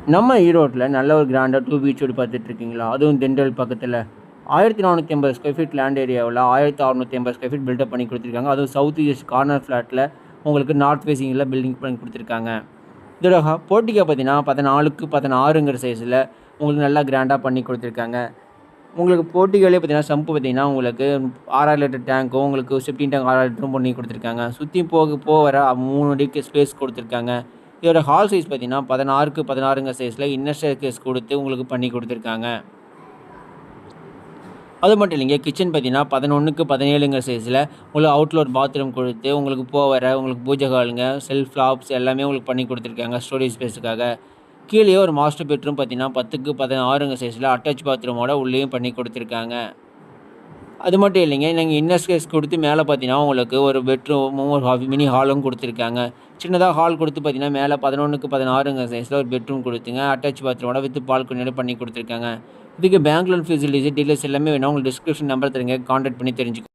நம்ம ஈரோட்டில் நல்ல ஒரு கிராண்டாக 2 பீச் வீடு பார்த்துட்ருக்கீங்களா? அதுவும் திண்டல் பக்கத்தில் 1450 ஸ்கொயர் ஃபீட் லேண்ட் ஏரியாவில் 1650 ஸ்கொயர் ஃபீட் பில்டப் பண்ணி கொடுத்துருக்காங்க. அதுவும் சவுத் ஈஸ்ட் கார்னர் ஃப்ளாட்டில் உங்களுக்கு நார்த் ஃபேஸிங்கில் பில்டிங் பண்ணி கொடுத்துருக்காங்க. இதோட போர்ட்டிகோ பார்த்தீங்கன்னா 14க்கு 16ங்கிற சைஸில் உங்களுக்கு நல்லா கிராண்டாக பண்ணி கொடுத்துருக்காங்க. உங்களுக்கு போர்ட்டிகோலே பார்த்தீங்கன்னா சம்பு பார்த்தீங்கன்னா உங்களுக்கு 6000 லிட்டர் டேங்க்கும் உங்களுக்கு செப்டின் டேங்க் 6000 லிட்டரும் பண்ணி கொடுத்துருக்காங்க. சுற்றி போக 3 அடிக்கு ஸ்பேஸ் கொடுத்துருக்காங்க. இதோட ஹால் சைஸ் பார்த்தீங்கன்னா 16க்கு 16ங்க சைஸில் இன்னர் ஸ்டேர்கேஸ் கொடுத்து உங்களுக்கு பண்ணி கொடுத்துருக்காங்க. அது மட்டும் இல்லைங்க, கிச்சன் பார்த்தீங்கன்னா 11க்கு 17ங்க சைஸில் உங்களுக்கு அவுட்லோர் பாத்ரூம் கொடுத்து உங்களுக்கு உங்களுக்கு பூஜை ஹாலுங்க, செல்ஃப் லாப்ஸ் எல்லாமே உங்களுக்கு பண்ணி கொடுத்துருக்காங்க ஸ்டோரேஜ் ஸ்பேஸுக்காக. கீழே ஒரு மாஸ்டர் பெட்ரூம் பார்த்தீங்கன்னா 10க்கு 16ங்க சைஸில் அட்டாச் பாத்ரூமோட உள்ளேயும் பண்ணி கொடுத்துருக்காங்க. அது மட்டும் இல்லைங்க, நீங்கள் இன்னர் ஸ்பேஸ் கொடுத்து மேலே பார்த்தீங்கன்னா உங்களுக்கு ஒரு பெட்ரூமும் ஒரு மினி ஹாலும் கொடுத்துருக்காங்க. சின்னதாக ஹால் கொடுத்து பார்த்தீங்கன்னா மேலே 11க்கு 16ங்க சைஸில் ஒரு பெட்ரூம் கொடுத்துங்க அட்டாச் பாத்ரூமோட வித் பால்கனியோட பண்ணி கொடுத்துருக்காங்க. இதுக்கு பேங்க் லோன் ஃபெசிலிட்டிஸ் டீட்டெயில்ஸ் எல்லாமே வேணும். உங்களுக்கு டிஸ்கிரிப்ஷன் நம்பர் தருங்க, கான்டாக்ட் பண்ணி தெரிஞ்சுக்கோங்க.